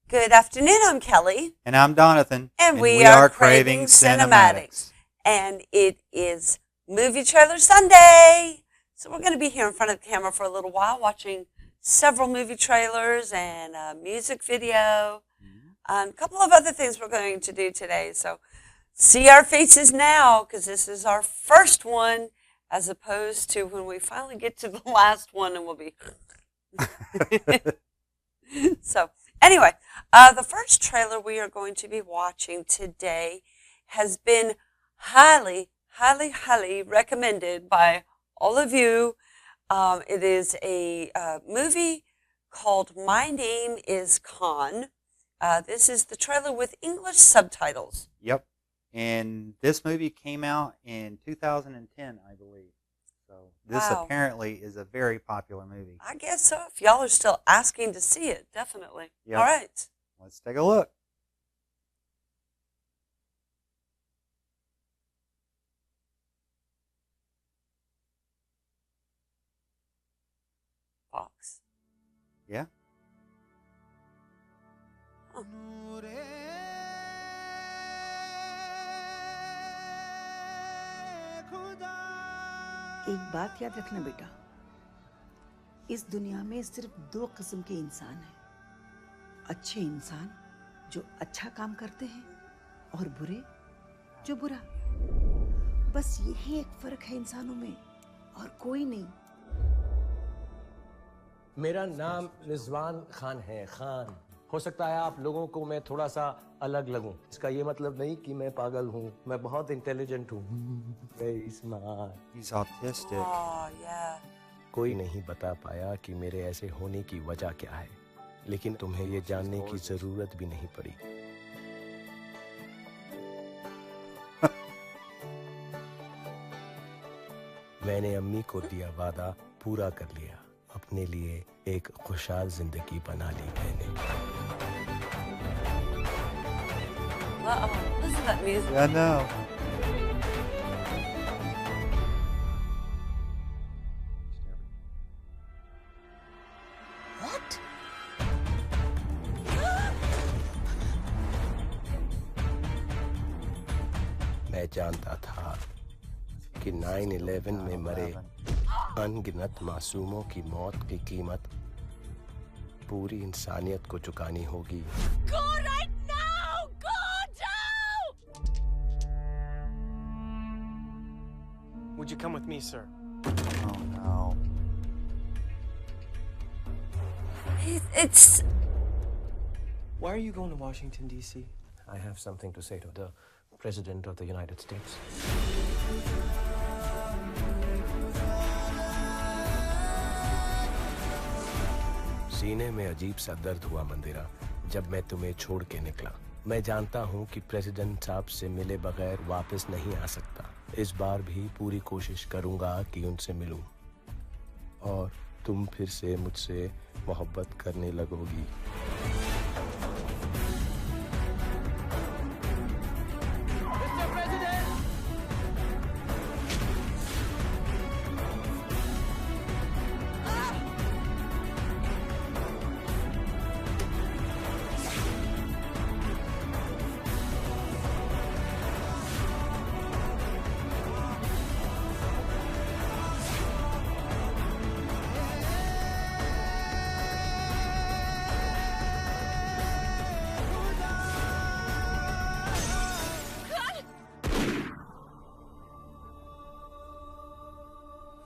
Good afternoon, I'm Kelly. And I'm Donathan. And we are Craving Cinematics. And it is Movie Trailer Sunday. So we're going to be here in front of the camera for a little while watching several movie trailers and a music video and a couple of other things we're going to do today. So see our faces now because this is our first one as opposed to when we finally get to the last one and we'll be... So anyway, the first trailer we are going to be watching today has been highly recommended by all of you. It is a movie called My Name is Khan. This is the trailer with English subtitles. Yep. And this movie came out in 2010, I believe. So this apparently is a very popular movie. I guess so. If y'all are still asking to see it, definitely. Yep. All right. Let's take a look. Fox. Yeah. Oh. एक बात याद रखना बेटा, इस दुनिया में सिर्फ दो किस्म के इंसान हैं, अच्छे इंसान जो अच्छा काम करते हैं और बुरे जो बुरा। बस यही एक फर्क है इंसानों में और कोई नहीं। मेरा नाम रिजवान खान है। खान हो सकता है आप लोगों को मैं थोड़ा सा अलग लगूं। इसका ये मतलब नहीं कि मैं पागल हूँ। मैं बहुत इंटेलिजेंट हूँ। Very smart. He's autistic. Oh, yeah. कोई नहीं बता पाया कि मेरे ऐसे होने की वजह क्या है, लेकिन तुम्हें ये जानने की जरूरत भी नहीं पड़ी। मैंने अम्मी को दिया वादा पूरा कर लिया। अपने लिए एक खुशहाल जिंदगी बना ली मैंने। Listen to that music. I know. What? मैं जानता था कि 9/11 में मरे अनगिनत मासूमों की मौत की कीमत पूरी इंसानियत को चुकानी होगी। Go right now! Go now! Would you come with me, sir? Oh no. It's... Why are you going to Washington, D.C.? I have something to say to the President of the United States. सीने में अजीब सा दर्द हुआ मंदिरा जब मैं तुम्हें छोड़ के निकला। मैं जानता हूँ कि प्रेसिडेंट साहब से मिले बगैर वापस नहीं आ सकता। इस बार भी पूरी कोशिश करूँगा कि उनसे मिलूं और तुम फिर से मुझसे मोहब्बत करने लगोगी।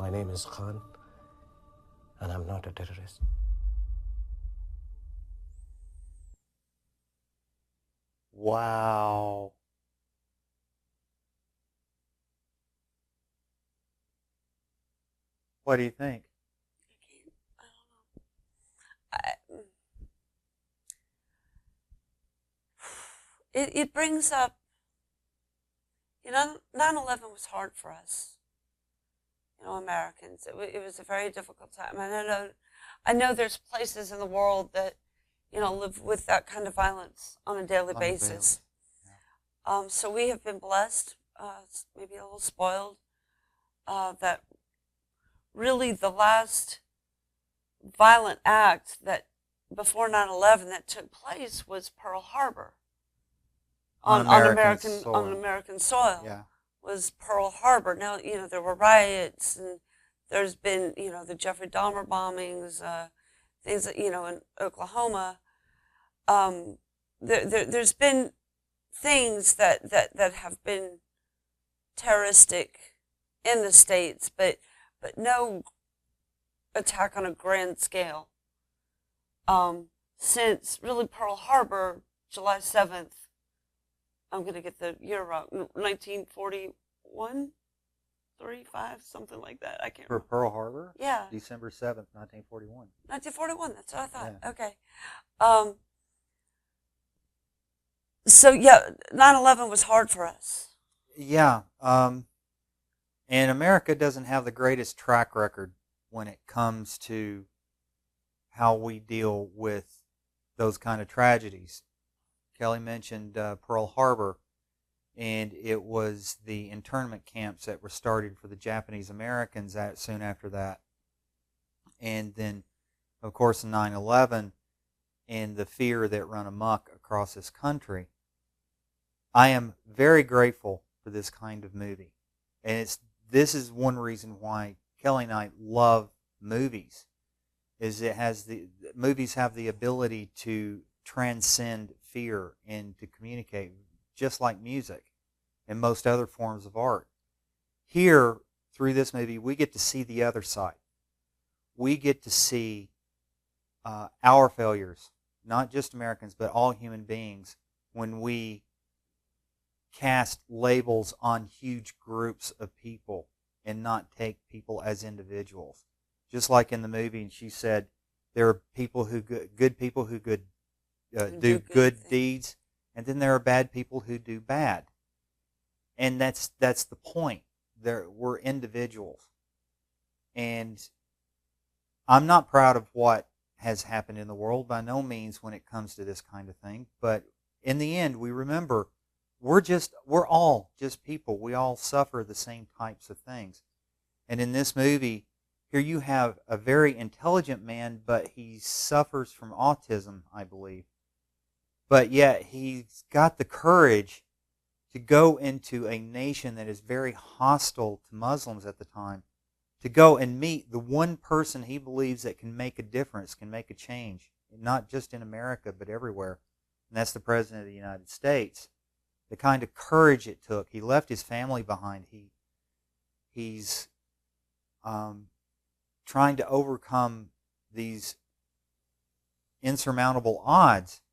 My name is Khan, and I'm not a terrorist. Wow. What do you think? I don't know. It brings up, 9/11 was hard for us. Americans. It was a very difficult time. I know there's places in the world that, live with that kind of violence on a daily basis. Yeah. So we have been blessed, maybe a little spoiled, that really the last violent act that before 9/11 that took place was Pearl Harbor On on American soil. American soil. Yeah. Was Pearl Harbor. Now, there were riots, and there's been, the Jeffrey Dahmer bombings, things that, in Oklahoma. There's been things that have been terroristic in the States, but no attack on a grand scale. Since really Pearl Harbor, July 7th, I'm going to get the year wrong, 1941, 35, something like that. I can't For remember. Pearl Harbor? Yeah. December 7th, 1941. 1941, that's what I thought. Yeah. Okay. So, yeah, 9/11 was hard for us. Yeah. And America doesn't have the greatest track record when it comes to how we deal with those kind of tragedies. Kelly mentioned Pearl Harbor, and it was the internment camps that were started for the Japanese Americans soon after that. And then, of course, 9/11 and the fear that run amok across this country. I am very grateful for this kind of movie. And this is one reason why Kelly and I love movies, is movies have the ability to transcend fear and to communicate, just like music and most other forms of art. Here, through this movie, we get to see the other side. We get to see our failures, not just Americans, but all human beings, when we cast labels on huge groups of people and not take people as individuals. Just like in the movie, and she said, there are people good people who do good deeds, and then there are bad people who do bad. And that's the point. We're individuals. And I'm not proud of what has happened in the world, by no means, when it comes to this kind of thing. But in the end, we remember we're all just people. We all suffer the same types of things. And in this movie, here you have a very intelligent man, but he suffers from autism, I believe. But yet he's got the courage to go into a nation that is very hostile to Muslims at the time, to go and meet the one person he believes that can make a difference, can make a change, not just in America, but everywhere. And that's the President of the United States. The kind of courage it took. He left his family behind. He's trying to overcome these insurmountable odds.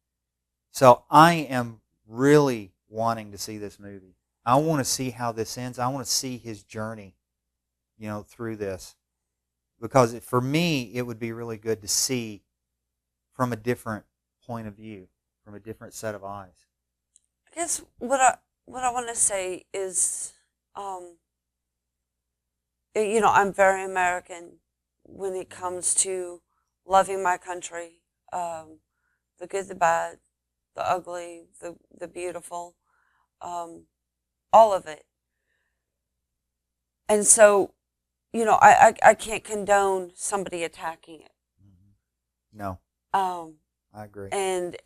So I am really wanting to see this movie. I want to see how this ends. I want to see his journey, through this. Because for me, it would be really good to see from a different point of view, from a different set of eyes. I guess what I want to say is, I'm very American when it comes to loving my country, the good, the bad, the ugly, the beautiful, all of it. And so, I can't condone somebody attacking it. No. I agree. And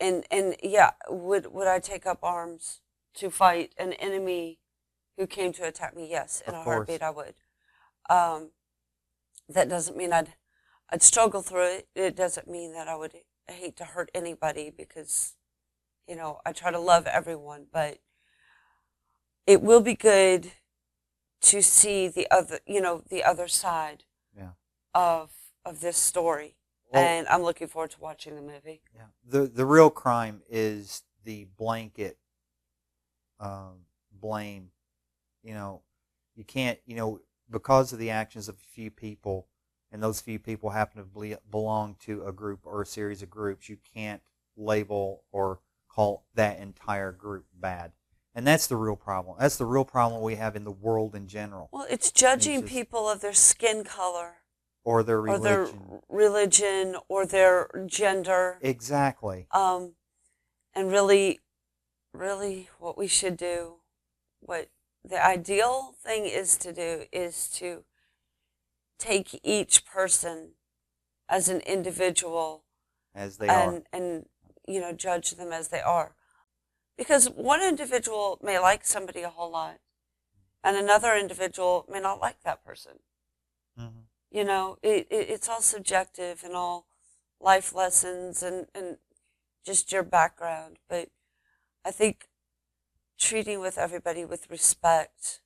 yeah, would I take up arms to fight an enemy who came to attack me? Yes, in a heartbeat I would. That doesn't mean I'd struggle through it. It doesn't mean that I would hate to hurt anybody, because, I try to love everyone. But it will be good to see the other side of this story. Well, and I'm looking forward to watching the movie. Yeah. The real crime is the blanket blame. You can't, because of the actions of a few people, and those few people happen to belong to a group or a series of groups, you can't label or call that entire group bad. And that's the real problem. That's the real problem we have in the world in general. Well, it's judging people of their skin color. Or their religion. Or their gender. Exactly. And really, really what we should do, what the ideal thing is to do, is to take each person as an individual as they are. And judge them as they are. Because one individual may like somebody a whole lot, and another individual may not like that person. Mm-hmm. It's all subjective and all life lessons and just your background. But I think treating with everybody with respect,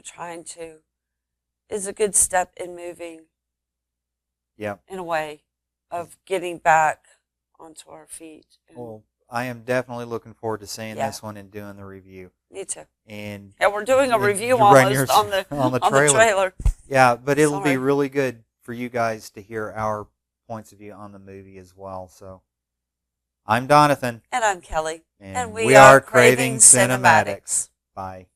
trying to, is a good step in moving. Yeah. In a way of getting back onto our feet. Well, I am definitely looking forward to seeing Yeah. this one and doing the review. Me too. And yeah, we're doing a and review you run almost yours on the trailer. Yeah, but it'll Sorry. be really good for you guys to hear our points of view on the movie as well. So, I'm Donathan. And I'm Kelly. And we are Craving Cinematics. Bye.